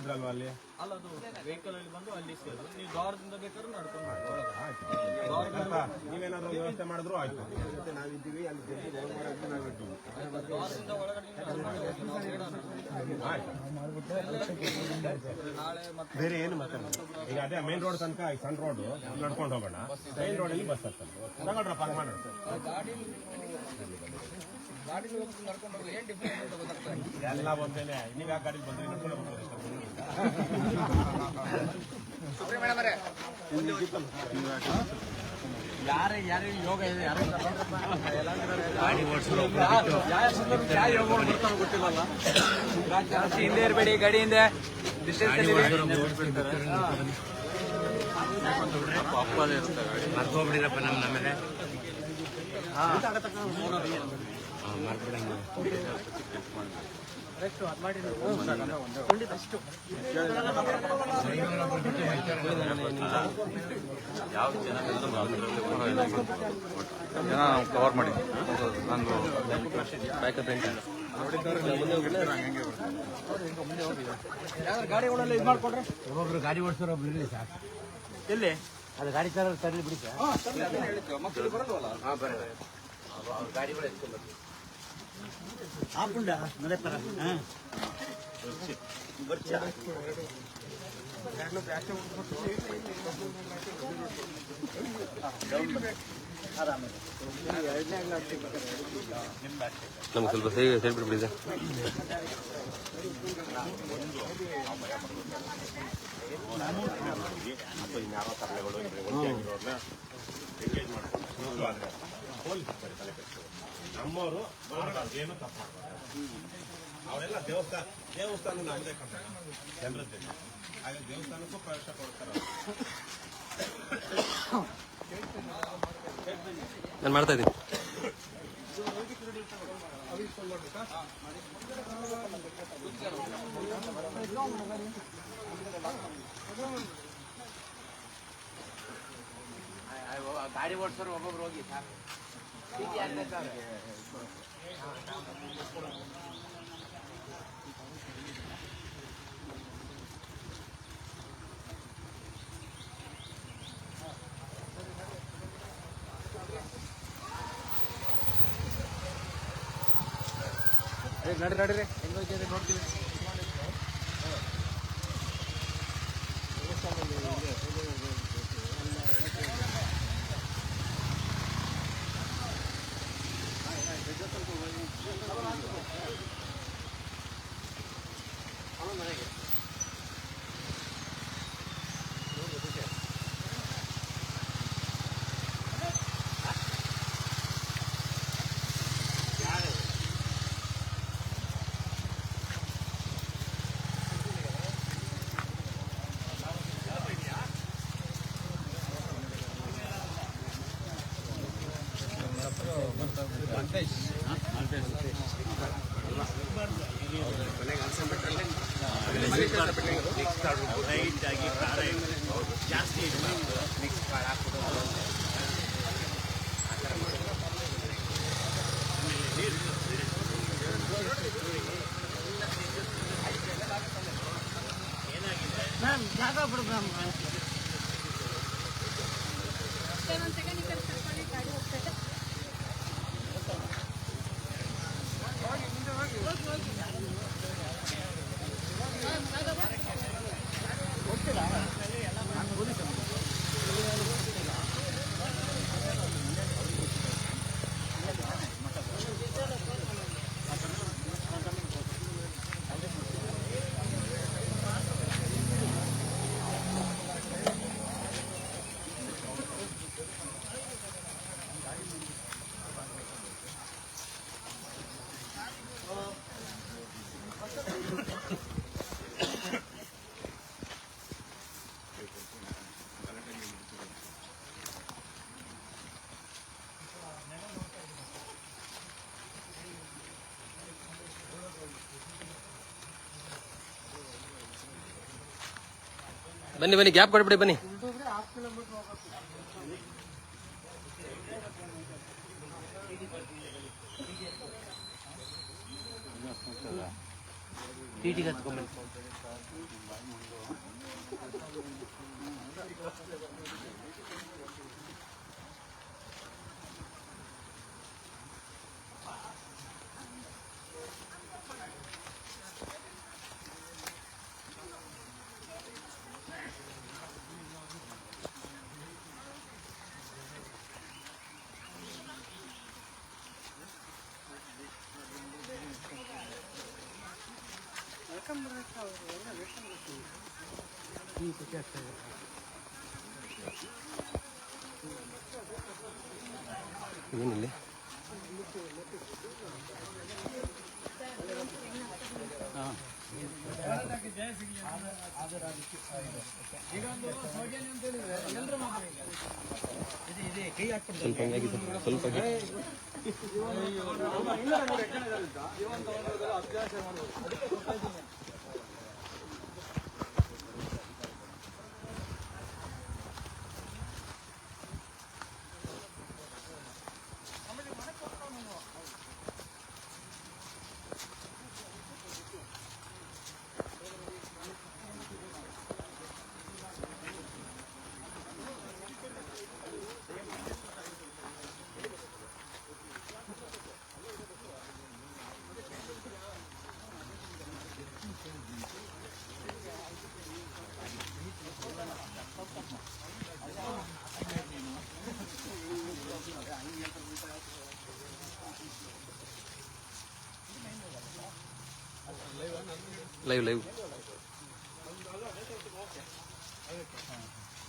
ಸೇರ್ಸಲ್ವಾ ಅಲ್ಲಿ? ಅಲ್ಲ, ಅದು ವೆಹಿಕಲ್ ಅಲ್ಲಿ ಬಂದು ಅಲ್ಲಿ ಸೇರು. ನೀವು ದ್ವಾರದಿಂದ ಬೇಕಾದ್ರೂ ನಡ್ಕೊಂಡು ನೀವೇನಾದ್ರೂ ವ್ಯವಸ್ಥೆ ಮಾಡಿದ್ರು ಆಯ್ತು. ನಾವಿದ್ದೀವಿ ಅಲ್ಲಿ ದ್ವಾರದಿಂದ ಒಳಗಡೆ ಬೇರೆ ಏನು ಮತ್ತೆ ಈಗ ಅದೇ ಮೇನ್ ರೋಡ್ ತನಕ ಸಣ್ಣ ರೋಡ್ ನಡ್ಕೊಂಡು ಹೋಗೋಣ. ಮೇನ್ ರೋಡಲ್ಲಿ ಬಸ್ ಹತ್ತಲ್ಲ. ತಗೊಳ್ರಪ್ಪ ಮಾಡಿ ಗಾಡಿ ನಡ್ಕೊಂಡು ಹೋಗಿ ಏನ್ ಡಿಫ್ರೆನ್ಸ್ ಗೊತ್ತಾಗ್ತದೆ. ಎಲ್ಲ ಒಂದೇನೆ. ನೀವು ಯಾವ ಗಾಡಿ ಬಂದ್ರೆ ನಡ್ಕೊಂಡು ಹೋಗ್ಬೋದು. ಯಾರೇ ಯೋಗ ಇದೆ, ಯಾರು ಗೊತ್ತಿಲ್ಲಲ್ಲ. ಹಿಂದೆ ಇರಬೇಡಿ, ಗಾಡಿ ಹಿಂದೆ ಮರ್ಕೋಬಿಡಿರಪ್ಪ ನಮ್ಮೇಲೆ ಕವರ್ ಮಾಡಿ ನಂದು ಬ್ಯಾಕಪ್ ಗಾಡಿಗಳೆಲ್ಲ ಇದು ಮಾಡ್ಕೊಡ್ರೆ ಒಬ್ಬೊಬ್ರು ಗಾಡಿ ಓಡಿಸೋರು ಒಬ್ರು ಇರಲಿ ಸಾಕು. ಎಲ್ಲಿ ಅದು ಗಾಡಿ ತರಲಿ ಬಿಡಿ ಸರ್. ಮಕ್ಕಳು ಬರೋದಲ್ಲ. ಅವ್ರ ಗಾಡಿಗಳು ಎತ್ಕೊಂಡ್ಬರ್ತೀವಿ. ಆಪುಂಡ ಮದಪರ ನಮ್ಗೆ ಸ್ವಲ್ಪ ಸೈಡ್ ಬಿಡ್ಬಿಡಿ ಸರ್. ಇನ್ಯಾವ ತರಲೆಗಳು ನಮ್ಮವರು ಏನು ತಪ್ಪು ಮಾಡ್ತಾರೆ. ಅವರೆಲ್ಲ ದೇವಸ್ಥಾನ ನಮ್ಮದೇ ಕಂಡ ಜನರದ್ದೇ. ಹಾಗೆ ದೇವಸ್ಥಾನಕ್ಕೂ ಪ್ರವೇಶ ಕೊಡ್ತಾರೆ. ನಾನು ಮಾಡ್ತಾ ಇದ್ದೀನಿ. ಗಾಡಿ ಓಡಿಸೋರು ಒಬ್ಬೊಬ್ರು ಹೋಗಿ ಸಾಕು. ನಡ್ರಿ ಹೆಂಗೋಗಿದೆ ನೋಡ್ತೀವಿ. ಜಾಸ್ತಿ ನೆಕ್ಸ್ಟ್ ಕಾರ್ ಹಾಕ್ಬಿಟ್ಟು ಮ್ಯಾಮ್ ಜಾಗ ಬಿಡು ಮ್ಯಾಮ್. ಬನ್ನಿ ಬನ್ನಿ, ಗ್ಯಾಪ್ ಕೊಡ್ಬಿಡಿ ಬನ್ನಿ. ಟಿಟಿಗೆ ಹತ್ಕೊಂಡ್ಬನ್ನಿ. ಏನಿಲ್ಲಿ ಸ್ವಲ್ಪ ಹಂಗಾಗಿದೆ ಸ್ವಲ್ಪ ಲೈವ್ ಲೈವ್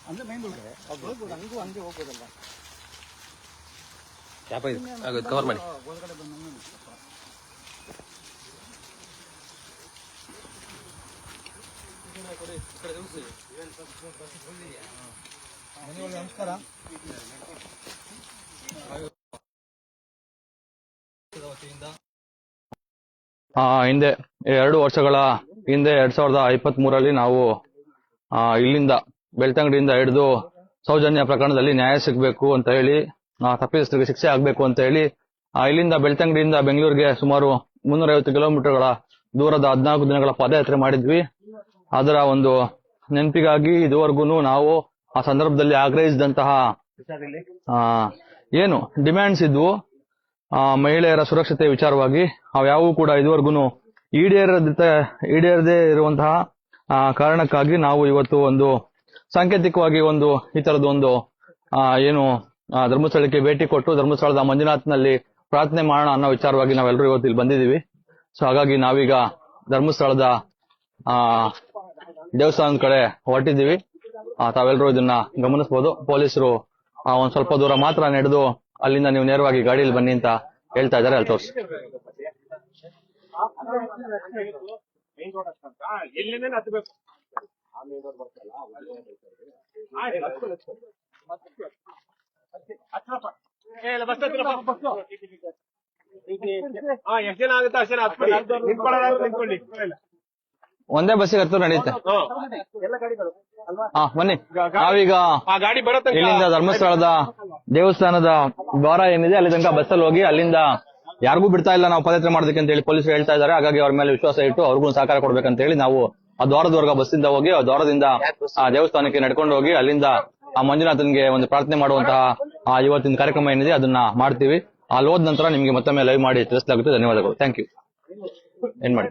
ಅಂದ್ರೆ ಮೈನ್ ಹೋಗ್ಬೋದು ಹಂಗೂ ಹಂಗೆ ಹೋಗ್ಬೋದಲ್ಲ. ಯಾಪ ಇದು ಆಗೋದು ಕವರ್ ಮಾಡಿ. ಒಳಗಡೆ ಬಂದು ನಮಸ್ಕಾರ. ಹಿಂದೆ 2 ವರ್ಷಗಳ ಹಿಂದೆ 2023 ನಾವು ಇಲ್ಲಿಂದ ಬೆಳ್ತಂಗಡಿಯಿಂದ ಹಿಡಿದು ಸೌಜನ್ಯ ಪ್ರಕರಣದಲ್ಲಿ ನ್ಯಾಯ ಸಿಗಬೇಕು ಅಂತ ಹೇಳಿ, ತಪ್ಪಿತಸ್ಥರಿಗೆ ಶಿಕ್ಷೆ ಆಗಬೇಕು ಅಂತ ಹೇಳಿ ಇಲ್ಲಿಂದ ಬೆಳ್ತಂಗಡಿಯಿಂದ ಬೆಂಗಳೂರಿಗೆ ಸುಮಾರು 350 ಕಿಲೋಮೀಟರ್ಗಳ ದೂರದ 14 ದಿನಗಳ ಪಾದಯಾತ್ರೆ ಮಾಡಿದ್ವಿ. ಅದರ ಒಂದು ನೆನಪಿಗಾಗಿ ಇದುವರೆಗೂ ನಾವು ಆ ಸಂದರ್ಭದಲ್ಲಿ ಆಗ್ರಹಿಸಿದಂತಹ ಏನು ಡಿಮ್ಯಾಂಡ್ಸ್ ಇದ್ವು ಮಹಿಳೆಯರ ಸುರಕ್ಷತೆ ವಿಚಾರವಾಗಿ, ಅವ್ಯಾವೂ ಕೂಡ ಇದುವರೆಗೂ ಈಡೇರದೇ ಇರುವಂತಹ ಕಾರಣಕ್ಕಾಗಿ ನಾವು ಇವತ್ತು ಒಂದು ಸಾಂಕೇತಿಕವಾಗಿ ಒಂದು ಈ ತರದ ಒಂದು ಏನು ಧರ್ಮಸ್ಥಳಕ್ಕೆ ಭೇಟಿ ಕೊಟ್ಟು ಧರ್ಮಸ್ಥಳದ ಮಂಜುನಾಥ್ನಲ್ಲಿ ಪ್ರಾರ್ಥನೆ ಮಾಡೋಣ ಅನ್ನೋ ವಿಚಾರವಾಗಿ ನಾವೆಲ್ಲರೂ ಇವತ್ತು ಇಲ್ಲಿ ಬಂದಿದ್ದೀವಿ. ಸೊ ಹಾಗಾಗಿ ನಾವೀಗ ಧರ್ಮಸ್ಥಳದ ದೇವಸ್ಥಾನದ ಕಡೆ ಹೊರಟಿದ್ದೀವಿ. ತಾವೆಲ್ಲರೂ ಇದನ್ನ ಗಮನಿಸಬಹುದು. ಪೊಲೀಸರು ಒಂದ್ ಸ್ವಲ್ಪ ದೂರ ಮಾತ್ರ ನಡೆದು ಅಲ್ಲಿಂದ ನೀವು ನೇರವಾಗಿ ಗಾಡಿಯಲ್ಲಿ ಬನ್ನಿ ಅಂತ ಹೇಳ್ತಾ ಇದ್ದಾರೆ. ಅಲ್ಲಿ ತೋರಿಸಿ. ಎಲ್ಲಿಂದ ಹತ್ತಬೇಕು ಎಷ್ಟು ಜನ ಆಗುತ್ತೆ ಅಷ್ಟು ಜನ ನಿಂತ್ಕೊಳ್ಳಿ. ಒಂದೇ ಬಸ್ಸಿಗೆ ಹತ್ತು ನಡೆಯುತ್ತೆ. ಬನ್ನಿ. ನಾವೀಗ ಗಾಡಿ ಬರುತ್ತೆ ಇಲ್ಲಿಂದ ಧರ್ಮಸ್ಥಳದ ದೇವಸ್ಥಾನದ ದ್ವಾರ ಏನಿದೆ ಅಲ್ಲಿ ತನಕ ಬಸ್ಸಲ್ಲಿ ಹೋಗಿ ಅಲ್ಲಿಂದ ಯಾರಿಗೂ ಬಿಡ್ತಾ ಇಲ್ಲ ನಾವು ಪಾದಯಾತ್ರೆ ಮಾಡೋದಕ್ಕೆ ಅಂತ ಹೇಳಿ ಪೊಲೀಸರು ಹೇಳ್ತಾ ಇದ್ದಾರೆ. ಹಾಗಾಗಿ ಅವ್ರ ಮೇಲೆ ವಿಶ್ವಾಸ ಇಟ್ಟು ಅವ್ರಿಗೂ ಸಹಕಾರ ಕೊಡ್ಬೇಕಂತ ಹೇಳಿ ನಾವು ಆ ದ್ವಾರದವರೆಗ ಬಸ್ಸಿಂದ ಹೋಗಿ ಆ ದ್ವಾರದಿಂದ ಆ ದೇವಸ್ಥಾನಕ್ಕೆ ನಡ್ಕೊಂಡು ಹೋಗಿ ಅಲ್ಲಿಂದ ಆ ಮಂಜುನಾಥನ್ಗೆ ಒಂದು ಪ್ರಾರ್ಥನೆ ಮಾಡುವಂತಹ ಇವತ್ತಿನ ಕಾರ್ಯಕ್ರಮ ಏನಿದೆ ಅದನ್ನ ಮಾಡ್ತೀವಿ. ಅಲ್ಲಿ ಹೋದ ನಂತರ ನಿಮ್ಗೆ ಮತ್ತೊಮ್ಮೆ ಲೈವ್ ಮಾಡಿ ತಿಳಿಸಲಾಗುತ್ತೆ. ಧನ್ಯವಾದಗಳು. Thank you. ಏನ್ ಮಾಡಿ.